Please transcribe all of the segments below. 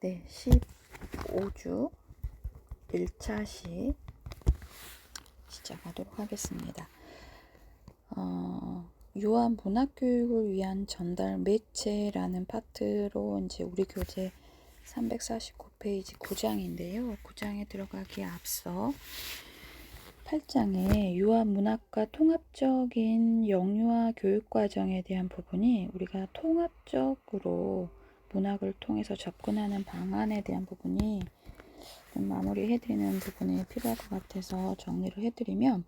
네, 15주 1차 시 시작하도록 하겠습니다. 유아 문학교육을 위한 전달 매체라는 파트로 이제 우리 교재 349페이지 9장인데요. 9장에 들어가기에 앞서 8장에 유아 문학과 통합적인 영유아 교육 과정에 대한 부분이 우리가 통합적으로 문학을 통해서 접근하는 방안에 대한 부분이 좀 마무리해드리는 부분이 필요할 것 같아서 정리를 해드리면,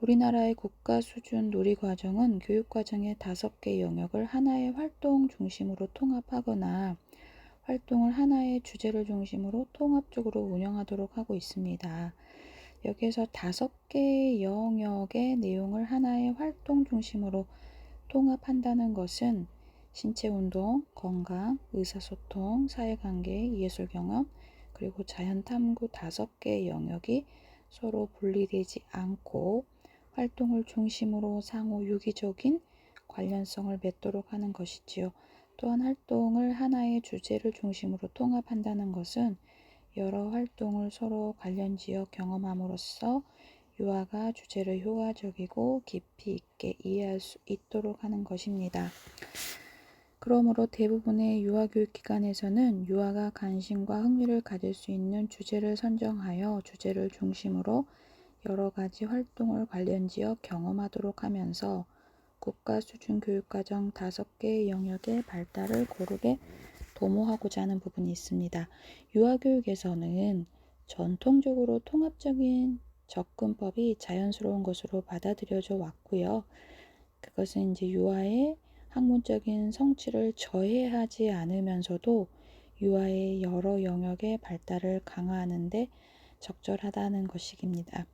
우리나라의 국가 수준 누리과정은 교육과정의 5개 영역을 하나의 활동 중심으로 통합하거나 활동을 하나의 주제를 중심으로 통합적으로 운영하도록 하고 있습니다. 여기에서 5개의 영역의 내용을 하나의 활동 중심으로 통합한다는 것은 신체운동, 건강, 의사소통, 사회관계, 예술경험, 그리고 자연탐구 5개의 영역이 서로 분리되지 않고 활동을 중심으로 상호 유기적인 관련성을 맺도록 하는 것이지요. 또한 활동을 하나의 주제를 중심으로 통합한다는 것은 여러 활동을 서로 관련지어 경험함으로써 유아가 주제를 효과적이고 깊이 있게 이해할 수 있도록 하는 것입니다. 그러므로 대부분의 유아교육기관에서는 유아가 관심과 흥미를 가질 수 있는 주제를 선정하여 주제를 중심으로 여러 가지 활동을 관련지어 경험하도록 하면서 국가 수준 교육과정 5개의 영역의 발달을 고르게 도모하고자 하는 부분이 있습니다. 유아교육에서는 전통적으로 통합적인 접근법이 자연스러운 것으로 받아들여져 왔고요. 그것은 이제 유아의 학문적인 성취를 저해하지 않으면서도 유아의 여러 영역의 발달을 강화하는 데 적절하다는 것입니다.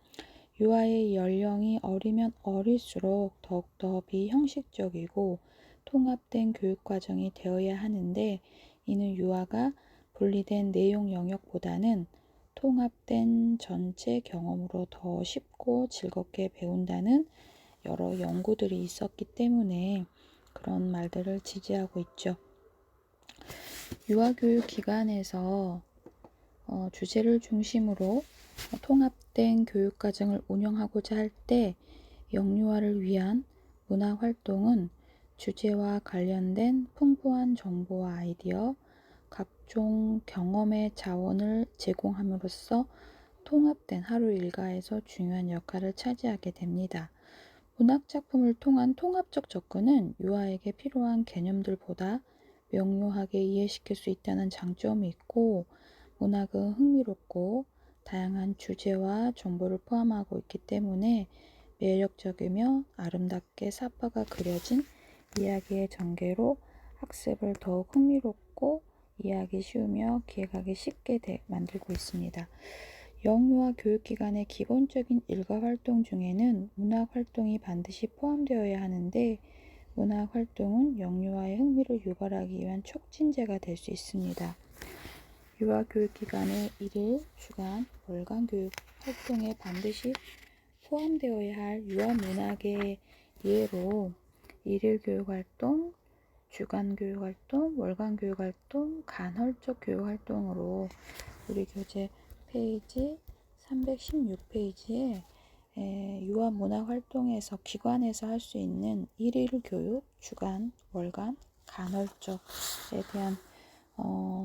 유아의 연령이 어리면 어릴수록 더욱더 비형식적이고 통합된 교육과정이 되어야 하는데, 이는 유아가 분리된 내용 영역보다는 통합된 전체 경험으로 더 쉽고 즐겁게 배운다는 여러 연구들이 있었기 때문에 그런 말들을 지지하고 있죠. 유아교육 기관에서 주제를 중심으로 통합된 교육과정을 운영하고자 할 때 영유아를 위한 문화활동은 주제와 관련된 풍부한 정보와 아이디어, 각종 경험의 자원을 제공함으로써 통합된 하루 일과에서 중요한 역할을 차지하게 됩니다. 문학작품을 통한 통합적 접근은 유아에게 필요한 개념들보다 명료하게 이해시킬 수 있다는 장점이 있고, 문학은 흥미롭고 다양한 주제와 정보를 포함하고 있기 때문에 매력적이며 아름답게 사파가 그려진 이야기의 전개로 학습을 더욱 흥미롭고 이해하기 쉬우며 기억하기 쉽게 만들고 있습니다. 영유아 교육기관의 기본적인 일과활동 중에는 문학활동이 반드시 포함되어야 하는데, 문학활동은 영유아의 흥미를 유발하기 위한 촉진제가 될 수 있습니다. 유아교육기관의 일일, 주간, 월간 교육 활동에 반드시 포함되어야 할 유아문학의 예로 일일 교육활동, 주간 교육활동, 월간 교육활동, 간헐적 교육활동으로 우리 교재 페이지 316페이지에 유아문학활동에서 기관에서 할 수 있는 일일 교육, 주간, 월간, 간헐적에 대한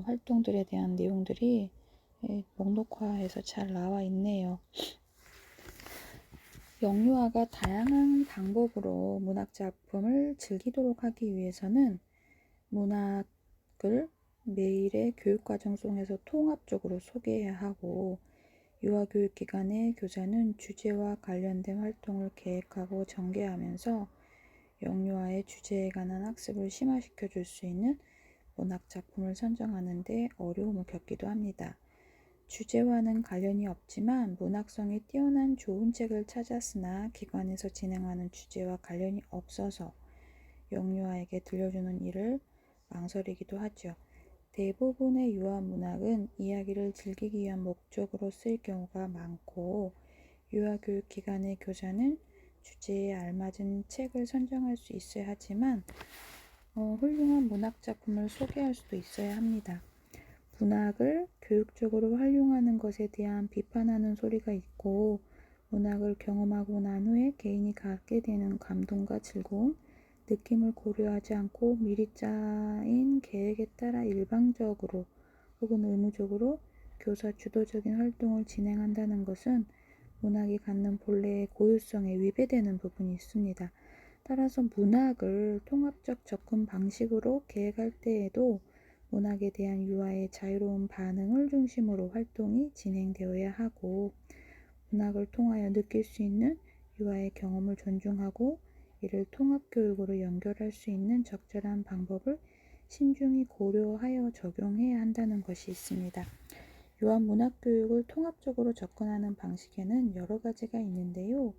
활동들에 대한 내용들이 목록화해서 잘 나와 있네요. 영유아가 다양한 방법으로 문학작품을 즐기도록 하기 위해서는 문학을 매일의 교육과정 속에서 통합적으로 소개해야 하고, 유아교육기관의 교사는 주제와 관련된 활동을 계획하고 전개하면서 영유아의 주제에 관한 학습을 심화시켜 줄 수 있는 문학작품을 선정하는 데 어려움을 겪기도 합니다. 주제와는 관련이 없지만 문학성이 뛰어난 좋은 책을 찾았으나 기관에서 진행하는 주제와 관련이 없어서 영유아에게 들려주는 일을 망설이기도 하죠. 대부분의 유아 문학은 이야기를 즐기기 위한 목적으로 쓰일 경우가 많고, 유아교육기관의 교사는 주제에 알맞은 책을 선정할 수 있어야 하지만 훌륭한 문학작품을 소개할 수도 있어야 합니다. 문학을 교육적으로 활용하는 것에 대한 비판하는 소리가 있고, 문학을 경험하고 난 후에 개인이 갖게 되는 감동과 즐거움, 느낌을 고려하지 않고 미리 짜인 계획에 따라 일방적으로 혹은 의무적으로 교사 주도적인 활동을 진행한다는 것은 문학이 갖는 본래의 고유성에 위배되는 부분이 있습니다. 따라서 문학을 통합적 접근 방식으로 계획할 때에도 문학에 대한 유아의 자유로운 반응을 중심으로 활동이 진행되어야 하고, 문학을 통하여 느낄 수 있는 유아의 경험을 존중하고 이를 통합교육으로 연결할 수 있는 적절한 방법을 신중히 고려하여 적용해야 한다는 것이 있습니다. 유아 문학교육을 통합적으로 접근하는 방식에는 여러 가지가 있는데요.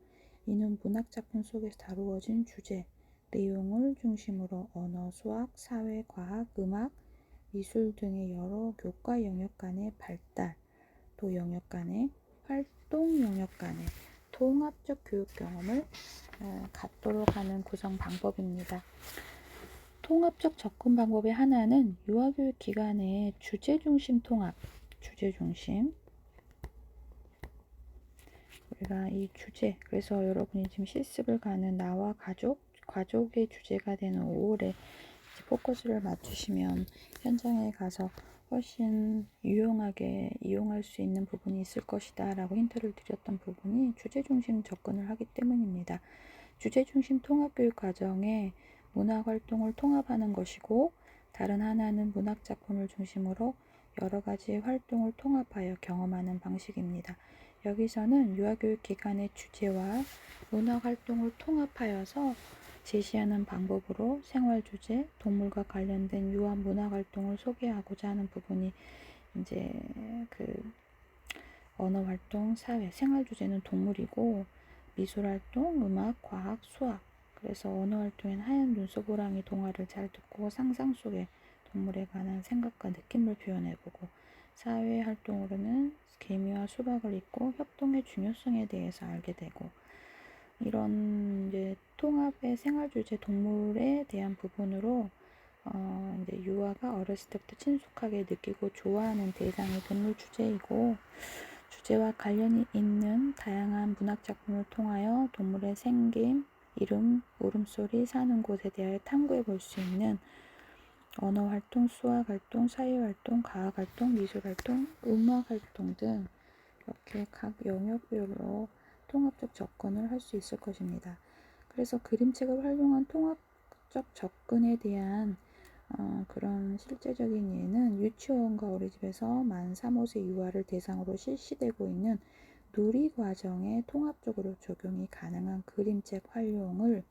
이는 문학작품 속에서 다루어진 주제, 내용을 중심으로 언어, 수학, 사회, 과학, 음악, 미술 등의 여러 교과 영역 간의 발달, 또 영역 간의 활동 영역 간의 통합적 교육 경험을 갖도록 하는 구성 방법입니다. 통합적 접근 방법의 하나는 유아교육 기간의 주제중심 통합, 주제중심. 우리가 이 주제, 그래서 여러분이 지금 실습을 가는 나와 가족의 주제가 되는 5월에 포커스를 맞추시면 현장에 가서 훨씬 유용하게 이용할 수 있는 부분이 있을 것이다 라고 힌트를 드렸던 부분이 주제중심 접근을 하기 때문입니다. 주제중심 통합교육 과정에 문학활동을 통합하는 것이고, 다른 하나는 문학작품을 중심으로 여러 가지 활동을 통합하여 경험하는 방식입니다. 여기서는 유아교육 기간의 주제와 문학활동을 통합하여서 제시하는 방법으로 생활주제, 동물과 관련된 유아 문학활동을 소개하고자 하는 부분이 이제 언어활동, 사회, 생활주제는 동물이고, 미술활동, 음악, 과학, 수학. 그래서 언어활동엔 하얀 눈썹 호랑이 동화를 잘 듣고 상상 속에 동물에 관한 생각과 느낌을 표현해보고, 사회활동으로는 개미와 수박을 읽고 협동의 중요성에 대해서 알게 되고, 이런 이제 통합의 생활주제 동물에 대한 부분으로 이제 유아가 어렸을 때부터 친숙하게 느끼고 좋아하는 대상이 동물 주제이고, 주제와 관련이 있는 다양한 문학작품을 통하여 동물의 생김, 이름, 울음소리, 사는 곳에 대하여 탐구해 볼 수 있는 언어활동, 수학활동, 사회활동, 과학활동, 미술활동, 음악활동 등 이렇게 각 영역별로 통합적 접근을 할 수 있을 것입니다. 그래서 그림책을 활용한 통합적 접근에 대한 그런 실제적인 예는 유치원과 어린이집에서 만 3, 5세 유아를 대상으로 실시되고 있는 누리과정에 통합적으로 적용이 가능한 그림책 활용을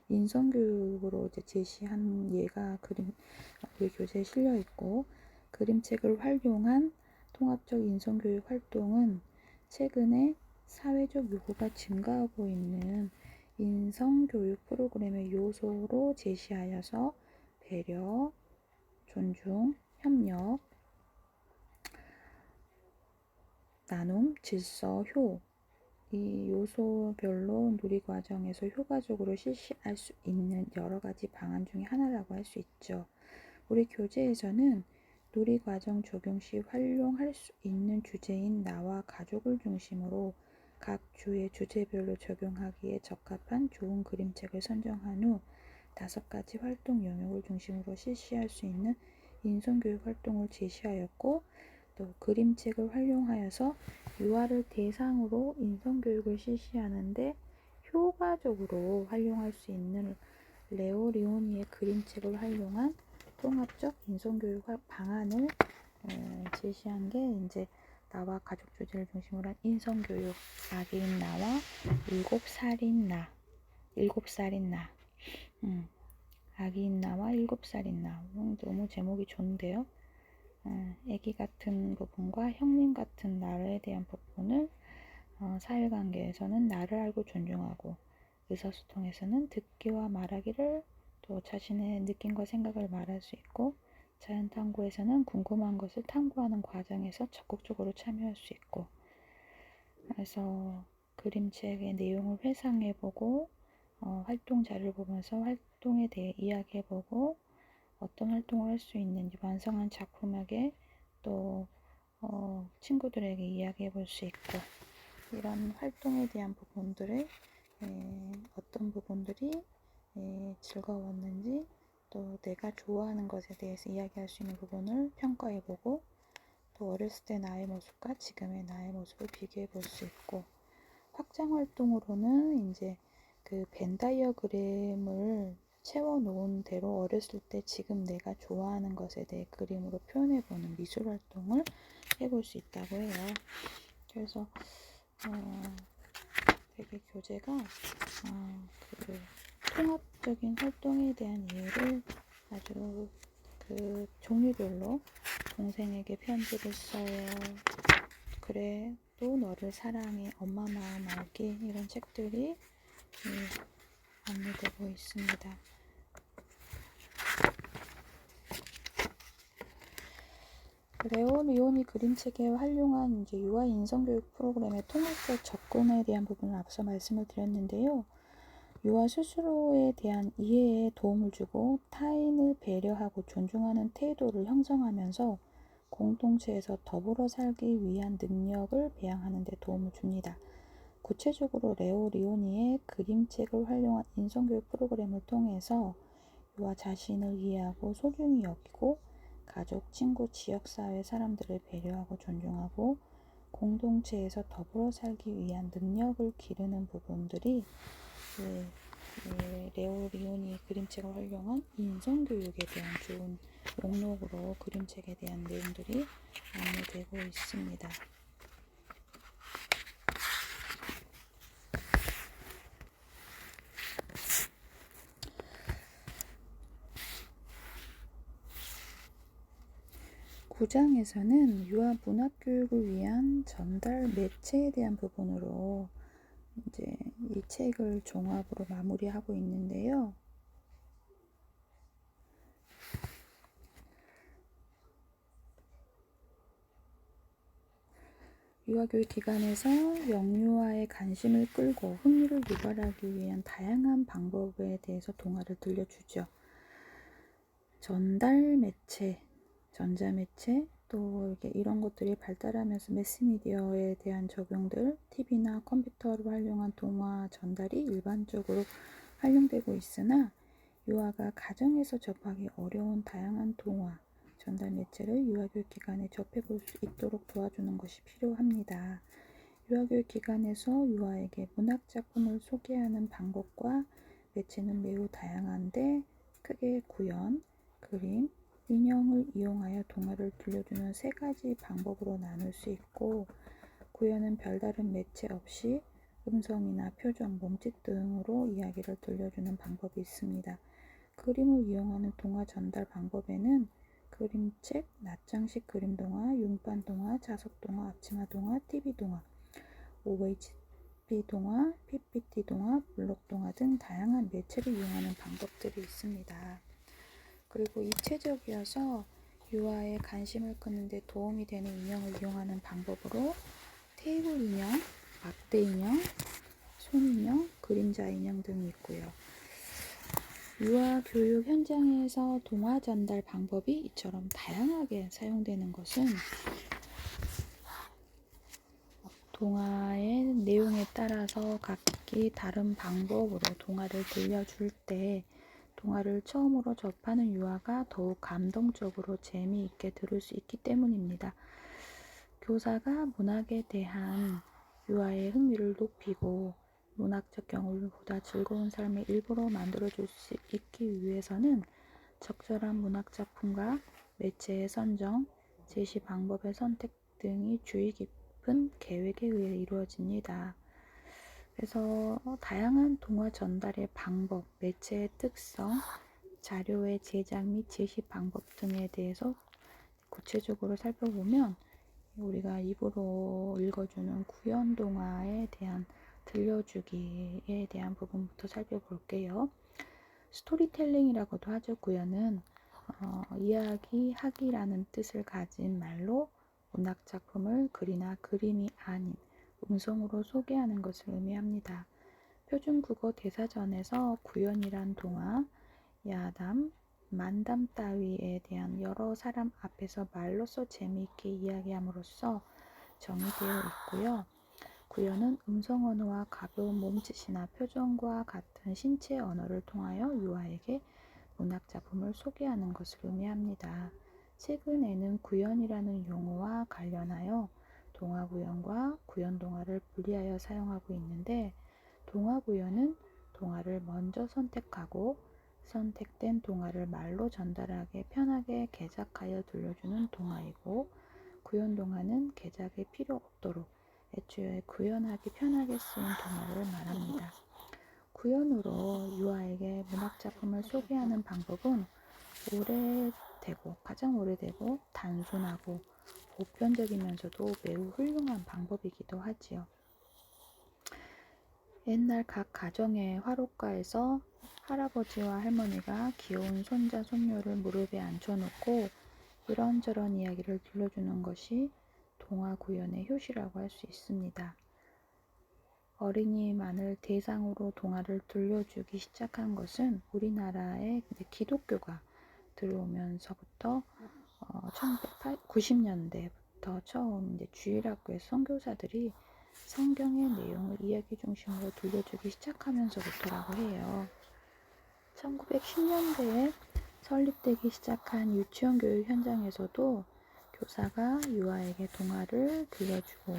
인성교육으로 이제 제시한 예가 우리 교재에 실려 있고, 그림책을 활용한 통합적 인성교육 활동은 최근에 사회적 요구가 증가하고 있는 인성교육 프로그램의 요소로 제시하여서 배려, 존중, 협력, 나눔, 질서, 효, 이 요소별로 누리과정에서 효과적으로 실시할 수 있는 여러 가지 방안 중에 하나라고 할 수 있죠. 우리 교재에서는 누리과정 적용 시 활용할 수 있는 주제인 나와 가족을 중심으로 각 주의 주제별로 적용하기에 적합한 좋은 그림책을 선정한 후 5가지 활동 영역을 중심으로 실시할 수 있는 인성교육 활동을 제시하였고, 또 그림책을 활용하여서 유아를 대상으로 인성교육을 실시하는데 효과적으로 활용할 수 있는 레오 리오니의 그림책을 활용한 통합적 인성교육 방안을 제시한 게 이제 나와 가족 주제를 중심으로 한 인성교육, 아기인 나와 7살인 나, 7살인 나, 아기인 나와 7살인 나. 너무 제목이 좋은데요. 아기 같은 부분과 형님 같은 나에 대한 부분을 사회관계에서는 나를 알고 존중하고, 의사소통에서는 듣기와 말하기를, 또 자신의 느낌과 생각을 말할 수 있고, 자연탐구에서는 궁금한 것을 탐구하는 과정에서 적극적으로 참여할 수 있고, 그래서 그림책의 내용을 회상해보고 활동 자료를 보면서 활동에 대해 이야기해보고 어떤 활동을 할 수 있는지 완성한 작품에게 또 친구들에게 이야기해 볼 수 있고, 이런 활동에 대한 부분들을 어떤 부분들이 즐거웠는지, 또 내가 좋아하는 것에 대해서 이야기할 수 있는 부분을 평가해 보고, 또 어렸을 때 나의 모습과 지금의 나의 모습을 비교해 볼 수 있고, 확장 활동으로는 이제 그 벤 다이어그램을 채워 놓은 대로 어렸을 때 지금 내가 좋아하는 것에 대해 그림으로 표현해 보는 미술 활동을 해볼 수 있다고 해요. 그래서 되게 교재가 그 통합적인 활동에 대한 이해를 아주 그 종류별로 동생에게 편지를 써요. 그래, 또 너를 사랑해, 엄마 마음 알기, 이런 책들이 안내되고 있습니다. 레오 리온이 그림책에 활용한 이제 유아 인성교육 프로그램의 통합적 접근에 대한 부분을 앞서 말씀을 드렸는데요. 유아 스스로에 대한 이해에 도움을 주고 타인을 배려하고 존중하는 태도를 형성하면서 공동체에서 더불어 살기 위한 능력을 배양하는 데 도움을 줍니다. 구체적으로 레오 리오니의 그림책을 활용한 인성교육 프로그램을 통해서 유아 자신을 이해하고 소중히 여기고 가족, 친구, 지역사회 사람들을 배려하고 존중하고 공동체에서 더불어 살기 위한 능력을 기르는 부분들이 레오 리오니의 그림책을 활용한 인성교육에 대한 좋은 목록으로 그림책에 대한 내용들이 안내되고 있습니다. 구장에서는 유아 문학교육을 위한 전달 매체에 대한 부분으로 이제 이 책을 종합으로 마무리하고 있는데요. 유아교육 기관에서 영유아의 관심을 끌고 흥미를 유발하기 위한 다양한 방법에 대해서 동화를 들려주죠. 전달 매체, 전자매체, 또 이렇게 이런 것들이 발달하면서 매스미디어에 대한 적용들, TV나 컴퓨터를 활용한 동화 전달이 일반적으로 활용되고 있으나 유아가 가정에서 접하기 어려운 다양한 동화, 전달 매체를 유아교육기관에 접해볼 수 있도록 도와주는 것이 필요합니다. 유아교육기관에서 유아에게 문학작품을 소개하는 방법과 매체는 매우 다양한데 크게 구연, 그림, 인형을 이용하여 동화를 들려주는 세 가지 방법으로 나눌 수 있고, 구연은 별다른 매체 없이 음성이나 표정, 몸짓 등으로 이야기를 들려주는 방법이 있습니다. 그림을 이용하는 동화 전달 방법에는 그림책, 낱장식 그림동화, 융판동화, 자석동화, 앞치마동화, TV동화, OHP 동화, PPT동화, 블록동화 등 다양한 매체를 이용하는 방법들이 있습니다. 그리고 입체적이어서 유아의 관심을 끄는 데 도움이 되는 인형을 이용하는 방법으로 테이블 인형, 막대 인형, 손인형, 그림자 인형 등이 있고요. 유아 교육 현장에서 동화 전달 방법이 이처럼 다양하게 사용되는 것은 동화의 내용에 따라서 각기 다른 방법으로 동화를 들려줄 때 동화를 처음으로 접하는 유아가 더욱 감동적으로 재미있게 들을 수 있기 때문입니다. 교사가 문학에 대한 유아의 흥미를 높이고 문학적 경험을 보다 즐거운 삶의 일부로 만들어줄 수 있기 위해서는 적절한 문학작품과 매체의 선정, 제시 방법의 선택 등이 주의 깊은 계획에 의해 이루어집니다. 그래서 다양한 동화 전달의 방법, 매체의 특성, 자료의 제작 및 제시 방법 등에 대해서 구체적으로 살펴보면 우리가 입으로 읽어주는 구연 동화에 대한 들려주기에 대한 부분부터 살펴볼게요. 스토리텔링이라고도 하죠. 구연은 이야기하기라는 뜻을 가진 말로 문학작품을 글이나 그림이 아닌 음성으로 소개하는 것을 의미합니다. 표준국어 대사전에서 구연이란 동화, 야담, 만담 따위에 대한 여러 사람 앞에서 말로써 재미있게 이야기함으로써 정의되어 있고요. 구연은 음성 언어와 가벼운 몸짓이나 표정과 같은 신체 언어를 통하여 유아에게 문학 작품을 소개하는 것을 의미합니다. 최근에는 구연이라는 용어와 관련하여 동화구연과 구연동화를 분리하여 사용하고 있는데, 동화구연은 동화를 먼저 선택하고 선택된 동화를 말로 전달하기 편하게 개작하여 들려주는 동화이고, 구연동화는 개작이 필요 없도록 애초에 구연하기 편하게 쓰인 동화를 말합니다. 구연으로 유아에게 문학작품을 소개하는 방법은 가장 오래되고 단순하고 보편적이면서도 매우 훌륭한 방법이기도 하지요. 옛날 각 가정의 화롯가에서 할아버지와 할머니가 귀여운 손자, 손녀를 무릎에 앉혀놓고 이런저런 이야기를 들려주는 것이 동화 구연의 효시라고 할 수 있습니다. 어린이만을 대상으로 동화를 들려주기 시작한 것은 우리나라에 기독교가 들어오면서부터 1990년대부터 처음 주일학교의 선교사들이 성경의 내용을 이야기 중심으로 들려주기 시작하면서부터라고 해요. 1910년대에 설립되기 시작한 유치원 교육 현장에서도 교사가 유아에게 동화를 들려주고,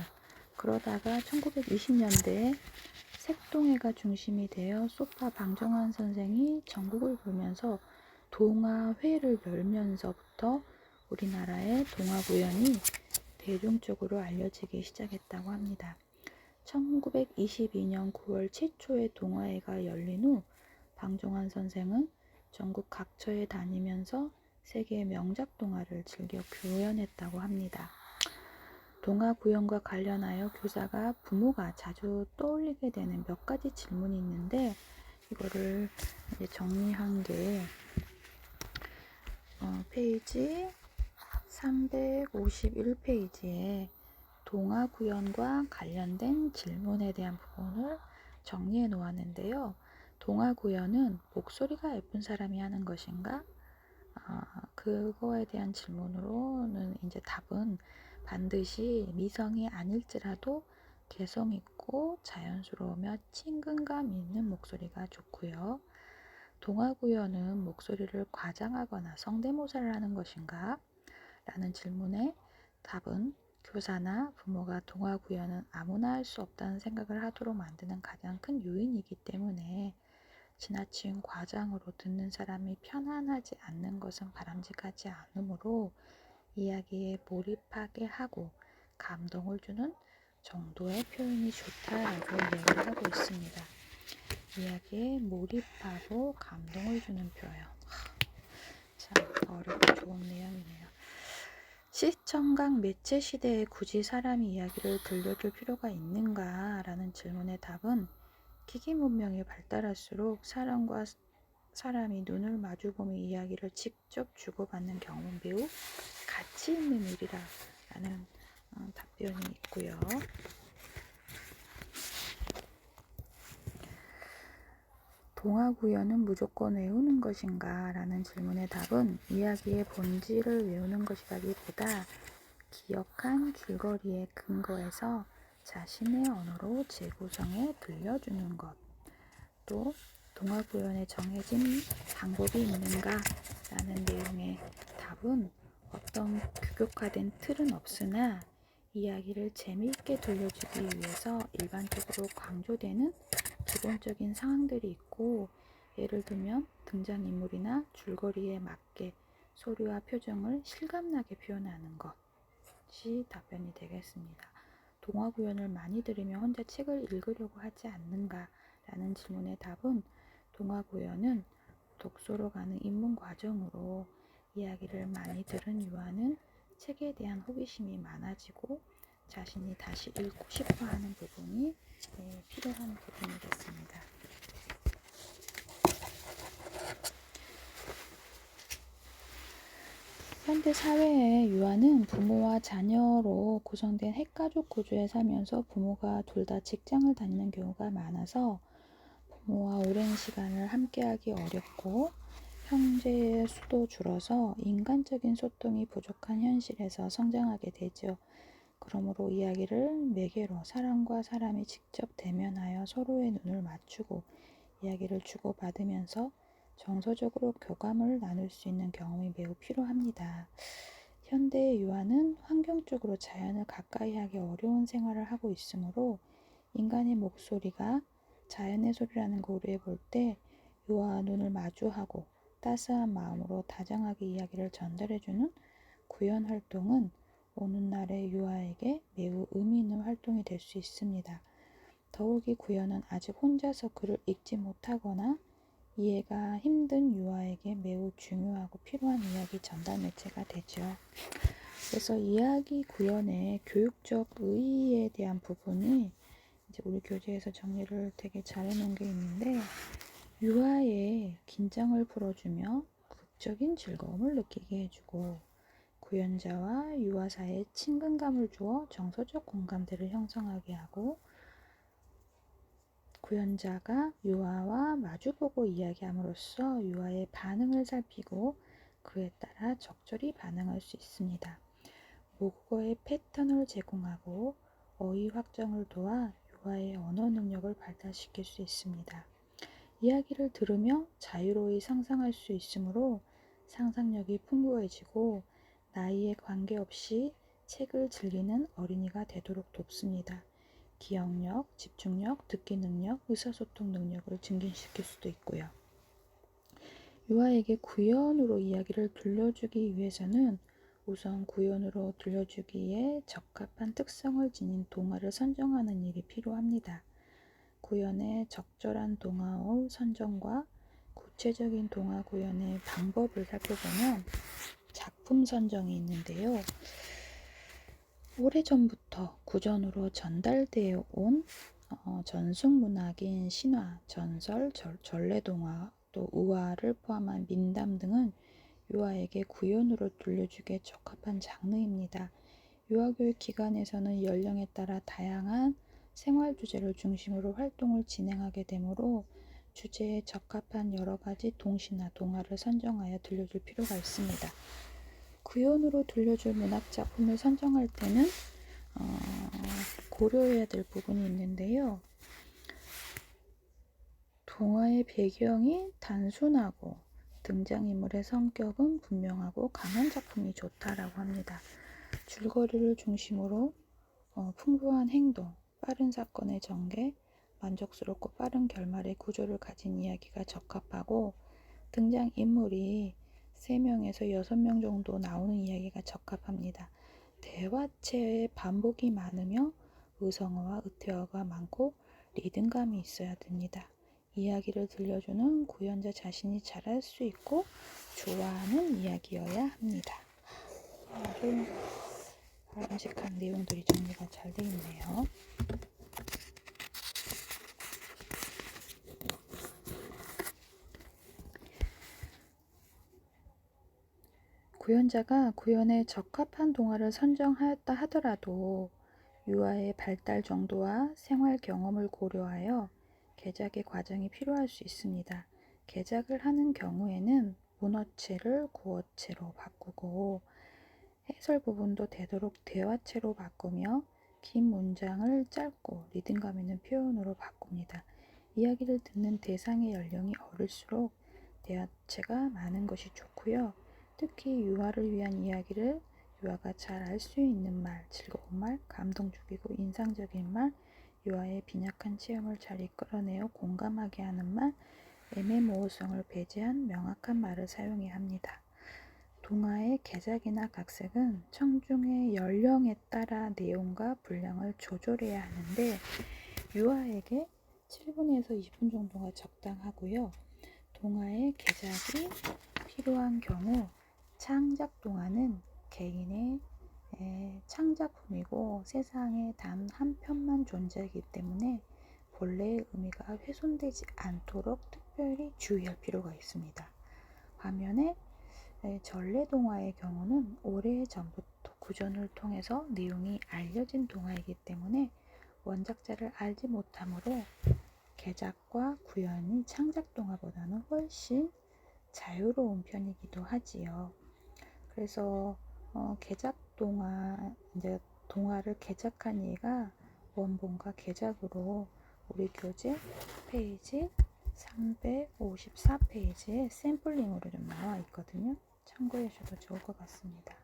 그러다가 1920년대에 색동회가 중심이 되어 소파 방정환 선생이 전국을 돌면서 동화회를 열면서부터 우리나라의 동화구연이 대중적으로 알려지기 시작했다고 합니다. 1922년 9월 최초의 동화회가 열린 후 방정환 선생은 전국 각처에 다니면서 세계의 명작 동화를 즐겨 구연했다고 합니다. 동화 구연과 관련하여 교사가 부모가 자주 떠올리게 되는 몇 가지 질문이 있는데, 이거를 정리한 게 페이지 351페이지에 동화 구연과 관련된 질문에 대한 부분을 정리해 놓았는데요. 동화 구연은 목소리가 예쁜 사람이 하는 것인가? 그거에 대한 질문으로는 이제 답은 반드시 미성이 아닐지라도 개성 있고 자연스러우며 친근감 있는 목소리가 좋고요. 동화 구연은 목소리를 과장하거나 성대모사를 하는 것인가? 라는 질문에 답은 교사나 부모가 동화 구연은 아무나 할 수 없다는 생각을 하도록 만드는 가장 큰 요인이기 때문에 지나친 과장으로 듣는 사람이 편안하지 않는 것은 바람직하지 않으므로 이야기에 몰입하게 하고 감동을 주는 정도의 표현이 좋다라고 이야기를 하고 있습니다. 이야기에 몰입하고 감동을 주는 표현. 참 어렵고 좋은 내용이네요. 시청각 매체 시대에 굳이 사람이 이야기를 들려줄 필요가 있는가? 라는 질문의 답은 기기 문명이 발달할수록 사람과 사람이 눈을 마주보며 이야기를 직접 주고받는 경우는 매우 가치 있는 일이라 라는 답변이 있고요. 동화 구연은 무조건 외우는 것인가? 라는 질문의 답은 이야기의 본질을 외우는 것이라기보다 기억한 길거리의 근거에서 자신의 언어로 재구성해 들려주는 것, 또 동화 구연에 정해진 방법이 있는가? 라는 내용의 답은 어떤 규격화된 틀은 없으나 이야기를 재미있게 들려주기 위해서 일반적으로 강조되는 기본적인 상황들이 있고, 예를 들면 등장인물이나 줄거리에 맞게 소리와 표정을 실감나게 표현하는 것이 답변이 되겠습니다. 동화 구연을 많이 들으며 혼자 책을 읽으려고 하지 않는가? 라는 질문의 답은 동화 구연은 독서로 가는 입문 과정으로 이야기를 많이 들은 유아는 책에 대한 호기심이 많아지고 자신이 다시 읽고 싶어 하는 부분이 필요한 부분이겠습니다. 현대 사회의 유아는 부모와 자녀로 구성된 핵가족 구조에 살면서 부모가 둘 다 직장을 다니는 경우가 많아서 부모와 오랜 시간을 함께하기 어렵고 형제의 수도 줄어서 인간적인 소통이 부족한 현실에서 성장하게 되죠. 그러므로 이야기를 매개로 사람과 사람이 직접 대면하여 서로의 눈을 맞추고 이야기를 주고받으면서 정서적으로 교감을 나눌 수 있는 경험이 매우 필요합니다. 현대의 유아는 환경적으로 자연을 가까이 하기 어려운 생활을 하고 있으므로 인간의 목소리가 자연의 소리라는 걸 우려해 볼 때 유아와 눈을 마주하고 따스한 마음으로 다정하게 이야기를 전달해주는 구연 활동은 오늘날의 유아에게 매우 의미 있는 활동이 될 수 있습니다. 더욱이 구연은 아직 혼자서 글을 읽지 못하거나 이해가 힘든 유아에게 매우 중요하고 필요한 이야기 전달 매체가 되죠. 그래서 이야기 구연의 교육적 의의에 대한 부분이 이제 우리 교재에서 정리를 되게 잘 해놓은 게 있는데, 유아의 긴장을 풀어주며 극적인 즐거움을 느끼게 해주고 구연자와 유아 사이에 친근감을 주어 정서적 공감대를 형성하게 하고 구연자가 유아와 마주보고 이야기함으로써 유아의 반응을 살피고 그에 따라 적절히 반응할 수 있습니다. 모국어의 패턴을 제공하고 어휘 확정을 도와 유아의 언어 능력을 발달시킬 수 있습니다. 이야기를 들으며 자유로이 상상할 수 있으므로 상상력이 풍부해지고 나이에 관계없이 책을 즐기는 어린이가 되도록 돕습니다. 기억력, 집중력, 듣기 능력, 의사소통 능력을 증진시킬 수도 있고요. 유아에게 구연으로 이야기를 들려주기 위해서는 우선 구연으로 들려주기에 적합한 특성을 지닌 동화를 선정하는 일이 필요합니다. 구연의 적절한 동화의 선정과 구체적인 동화 구연의 방법을 살펴보면 작품 선정이 있는데요. 오래전부터 구전으로 전달되어 온 전승문학인 신화, 전설, 전래동화, 또 우화를 포함한 민담 등은 유아에게 구연으로 들려주기에 적합한 장르입니다. 유아교육 기관에서는 연령에 따라 다양한 생활 주제를 중심으로 활동을 진행하게 되므로 주제에 적합한 여러 가지 동시나 동화를 선정하여 들려줄 필요가 있습니다. 구연으로 들려줄 문학 작품을 선정할 때는 고려해야 될 부분이 있는데요. 동화의 배경이 단순하고 등장인물의 성격은 분명하고 강한 작품이 좋다라고 합니다. 줄거리를 중심으로 풍부한 행동, 빠른 사건의 전개, 만족스럽고 빠른 결말의 구조를 가진 이야기가 적합하고 등장인물이 3명에서 6명 정도 나오는 이야기가 적합합니다. 대화체의 반복이 많으며 의성어와 의태어가 많고 리듬감이 있어야 됩니다. 이야기를 들려주는 구연자 자신이 잘할 수 있고 좋아하는 이야기여야 합니다. 아주 바람직한 내용들이 정리가 잘 되어 있네요. 구연자가 구연에 적합한 동화를 선정하였다 하더라도 유아의 발달 정도와 생활 경험을 고려하여 개작의 과정이 필요할 수 있습니다. 개작을 하는 경우에는 문어체를 구어체로 바꾸고 해설 부분도 되도록 대화체로 바꾸며 긴 문장을 짧고 리듬감 있는 표현으로 바꿉니다. 이야기를 듣는 대상의 연령이 어릴수록 대화체가 많은 것이 좋고요. 특히 유아를 위한 이야기를 유아가 잘 알 수 있는 말, 즐거운 말, 감동 주기고 인상적인 말, 유아의 빈약한 체험을 잘 이끌어내어 공감하게 하는 말, 애매모호성을 배제한 명확한 말을 사용해야 합니다. 동화의 개작이나 각색은 청중의 연령에 따라 내용과 분량을 조절해야 하는데 유아에게 7분에서 20분 정도가 적당하고요. 동화의 개작이 필요한 경우 창작 동화는 개인의 창작품이고 세상에 단 한 편만 존재하기 때문에 본래의 의미가 훼손되지 않도록 특별히 주의할 필요가 있습니다. 반면에 전래동화의 경우는 오래전부터 구전을 통해서 내용이 알려진 동화이기 때문에 원작자를 알지 못하므로 개작과 구현이 창작 동화보다는 훨씬 자유로운 편이기도 하지요. 그래서 개작 동화, 이제 동화를 개작한 예가 원본과 개작으로 우리 교재 페이지 354페이지에 샘플링으로 좀 나와 있거든요. 참고해 주셔도 좋을 것 같습니다.